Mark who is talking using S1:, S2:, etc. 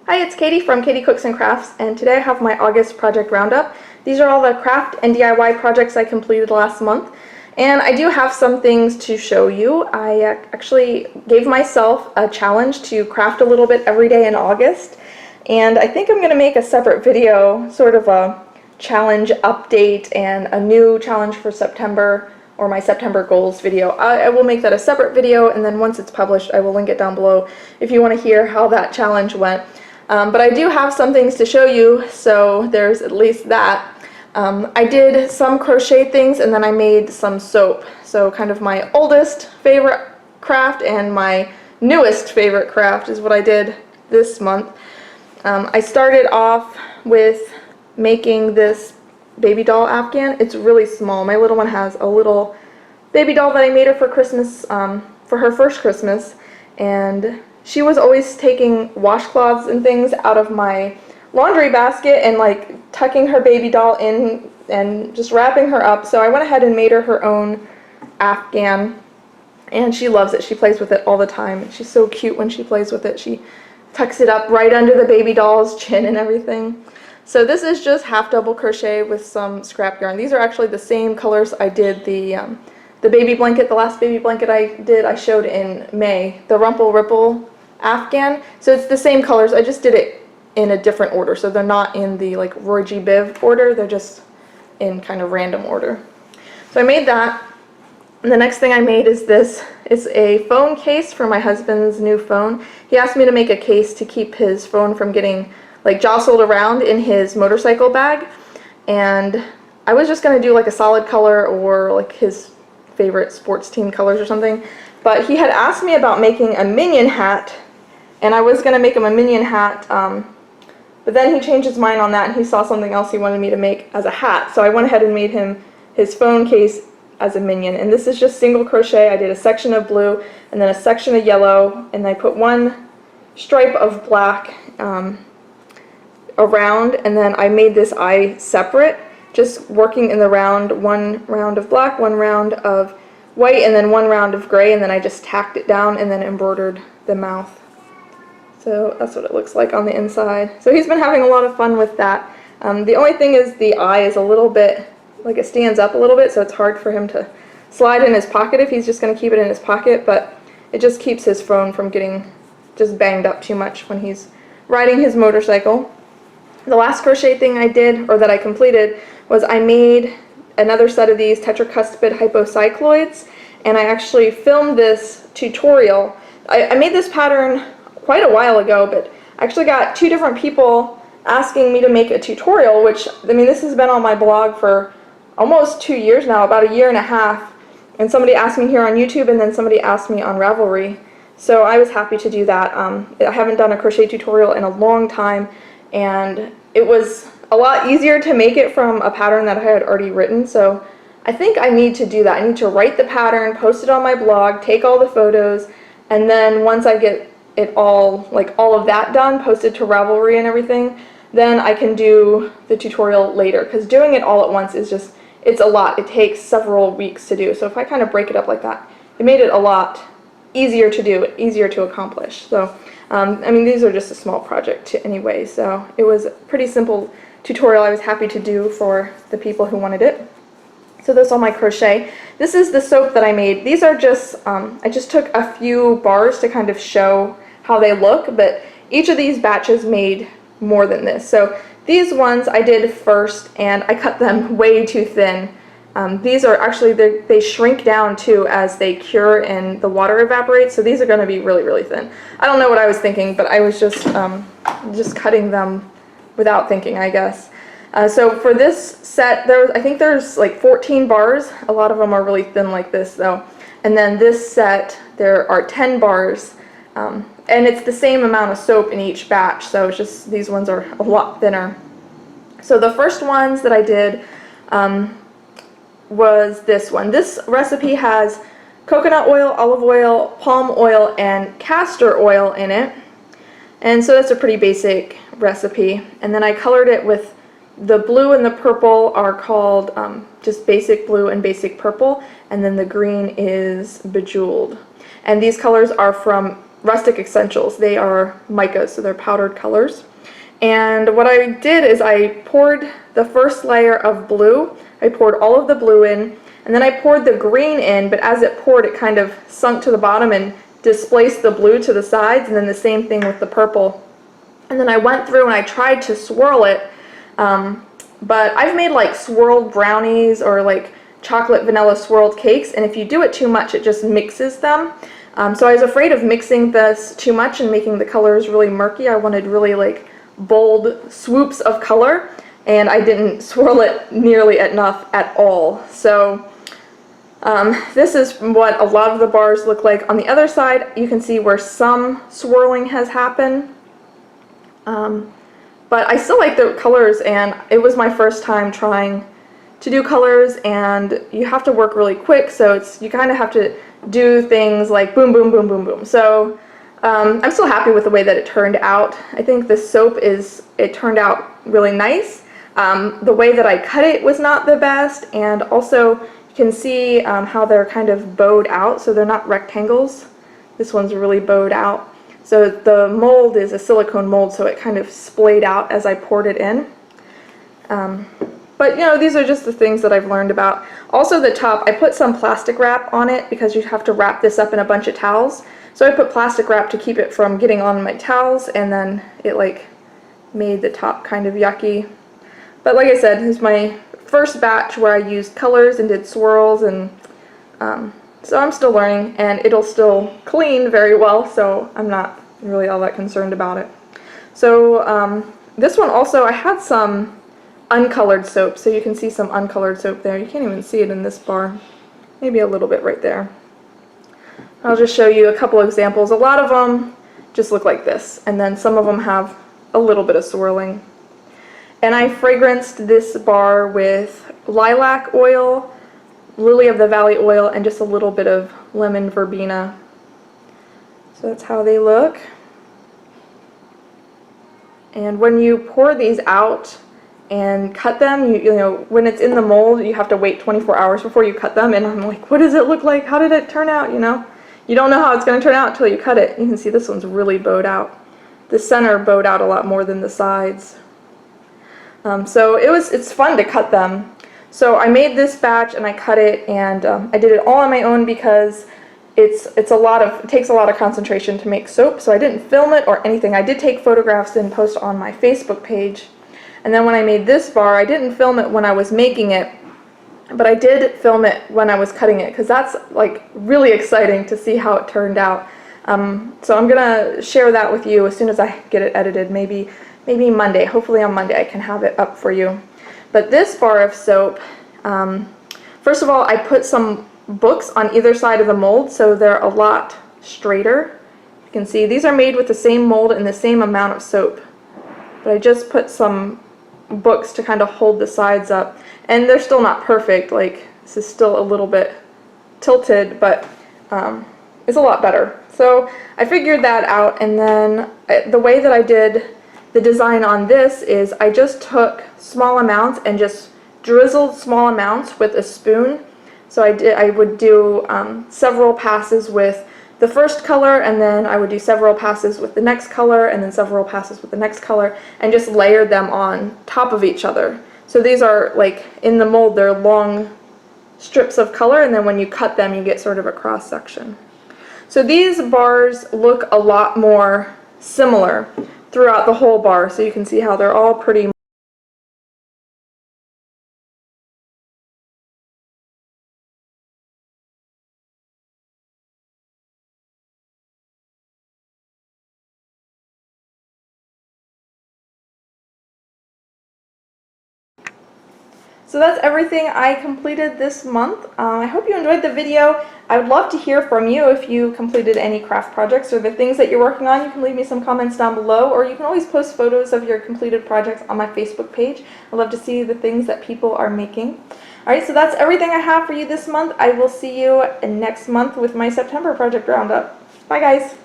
S1: Hi, it's Katie from Katie Cooks and Crafts, and today I have my August project roundup. These are all the craft and DIY projects I completed last month, and I do have some things to show you. I actually gave myself a challenge to craft a little bit every day in August, and I think I'm going to make a separate video, sort of a challenge update and a new challenge for September, or my September goals video. I will make that a separate video, and then once it's published I will link it down below if you want to hear how that challenge went. But I do have some things to show you, so there's at least that. I did some crochet things, and then I made some soap. So kind of my oldest favorite craft and my newest favorite craft is what I did this month. I started off with making this baby doll Afghan. It's really small. My little one has a little baby doll that I made her for Christmas, for her first Christmas, and she was always taking washcloths and things out of my laundry basket and like tucking her baby doll in and just wrapping her up. So I went ahead and made her own Afghan, and she loves it. She plays with it all the time. She's so cute when she plays with it. She tucks it up right under the baby doll's chin and everything. So this is just half double crochet with some scrap yarn. These are actually the same colors I did the baby blanket, the last baby blanket I showed in May, the Rumple Ripple Afghan. So it's the same colors, I just did it in a different order. So they're not in the like Roy G. Biv order, they're just in kind of random order. So I made that. And the next thing I made is this. It's a phone case for my husband's new phone. He asked me to make a case to keep his phone from getting like jostled around in his motorcycle bag, and I was just going to do like a solid color or like his favorite sports team colors or something, but he had asked me about making a Minion hat, and I was going to make him a Minion hat, but then he changed his mind on that and he saw something else he wanted me to make as a hat, so I went ahead and made him his phone case as a Minion. And this is just single crochet. I did a section of blue and then a section of yellow, and I put one stripe of black around, and then I made this eye separate, just working in the round, one round of black, one round of white, and then one round of gray, and then I just tacked it down and then embroidered the mouth. So that's what it looks like on the inside. So he's been having a lot of fun with that. The only thing is the eye is a little bit, like it stands up a little bit, so it's hard for him to slide in his pocket if he's just going to keep it in his pocket, but it just keeps his phone from getting just banged up too much when he's riding his motorcycle. The last crochet thing I did, or that I completed, was I made another set of these tetracuspid hypocycloids, and I actually filmed this tutorial. I made this pattern quite a while ago, but I actually got two different people asking me to make a tutorial, which, I mean, this has been on my blog for almost 2 years now, about a year and a half, and somebody asked me here on YouTube, and then somebody asked me on Ravelry, so I was happy to do that. I haven't done a crochet tutorial in a long time, and it was a lot easier to make it from a pattern that I had already written, so I think I need to do that. I need to write the pattern, post it on my blog, take all the photos, and then once I get it all, like all of that done, posted to Ravelry and everything, then I can do the tutorial later, because doing it all at once is just, it's a lot. It takes several weeks to do, so if I kind of break it up like that, it made it a lot easier to do, easier to accomplish. So I mean, these are just a small project anyway, so it was a pretty simple tutorial I was happy to do for the people who wanted it. So that's all my crochet. This is the soap that I made. These are just, I just took a few bars to kind of show how they look, but each of these batches made more than this. So these ones I did first, and I cut them way too thin. These are actually, they shrink down too as they cure and the water evaporates, so these are going to be really, really thin. I don't know what I was thinking, but I was just cutting them without thinking, I guess. So for this set, I think there's like 14 bars. A lot of them are really thin like this though. And then this set, there are 10 bars, and it's the same amount of soap in each batch, so it's just these ones are a lot thinner. So the first ones that I did was this one. This recipe has coconut oil, olive oil, palm oil, and castor oil in it, and so that's a pretty basic recipe. And then I colored it with the blue and the purple are called just basic blue and basic purple, and then the green is bejeweled. And these colors are from Rustic Essentials. They are micas, so they're powdered colors. And what I did is I poured the first layer of blue. I poured all of the blue in, and then I poured the green in, but as it poured, it kind of sunk to the bottom and displaced the blue to the sides, and then the same thing with the purple. And then I went through and I tried to swirl it, but I've made like swirled brownies or like chocolate vanilla swirled cakes, and if you do it too much, it just mixes them. So I was afraid of mixing this too much and making the colors really murky. I wanted really like bold swoops of color, and I didn't swirl it nearly enough at all. So this is what a lot of the bars look like. On the other side, you can see where some swirling has happened. But I still like the colors, and it was my first time trying to do colors, and you have to work really quick, so you kind of have to do things like boom, boom, boom, boom, boom. So I'm still happy with the way that it turned out. I think the soap it turned out really nice. The way that I cut it was not the best, and also you can see how they're kind of bowed out, so they're not rectangles. This one's really bowed out. So the mold is a silicone mold, so it kind of splayed out as I poured it in. But you know, these are just the things that I've learned about. Also the top, I put some plastic wrap on it because you have to wrap this up in a bunch of towels. So I put plastic wrap to keep it from getting on my towels, and then it like made the top kind of yucky. But like I said, this is my first batch where I used colors and did swirls, and so I'm still learning, and it'll still clean very well, so I'm not really all that concerned about it. So this one also, I had some uncolored soap, so you can see some uncolored soap there. You can't even see it in this bar. Maybe a little bit right there. I'll just show you a couple examples. A lot of them just look like this, and then some of them have a little bit of swirling. And I fragranced this bar with lilac oil, lily of the valley oil, and just a little bit of lemon verbena. So that's how they look. And when you pour these out and cut them, you know, when it's in the mold, you have to wait 24 hours before you cut them, and I'm like, what does it look like? How did it turn out, you know? You don't know how it's going to turn out until you cut it. You can see this one's really bowed out. The center bowed out a lot more than the sides. So it's fun to cut them. So I made this batch and I cut it, and I did it all on my own because it takes a lot of concentration to make soap, so I didn't film it or anything. I did take photographs and post on my Facebook page. And then when I made this bar, I didn't film it when I was making it, but I did film it when I was cutting it, because that's like really exciting to see how it turned out. So I'm gonna share that with you as soon as I get it edited, maybe Monday. Hopefully on Monday I can have it up for you. But this bar of soap, first of all, I put some books on either side of the mold, so they're a lot straighter. You can see these are made with the same mold and the same amount of soap, but I just put some books to kind of hold the sides up, and they're still not perfect. Like, this is still a little bit tilted, but it's a lot better. So I figured that out, and then the way that I did the design on this is I just took small amounts and just drizzled small amounts with a spoon. So I would do several passes with the first color, and then I would do several passes with the next color, and then several passes with the next color, and just layer them on top of each other. So these are, like, in the mold, they're long strips of color, and then when you cut them, you get sort of a cross section. So these bars look a lot more similar throughout the whole bar, so you can see how they're all pretty. So that's everything I completed this month. I hope you enjoyed the video. I would love to hear from you if you completed any craft projects or the things that you're working on. You can leave me some comments down below, or you can always post photos of your completed projects on my Facebook page. I love to see the things that people are making. Alright, so that's everything I have for you this month. I will see you next month with my September project roundup. Bye guys!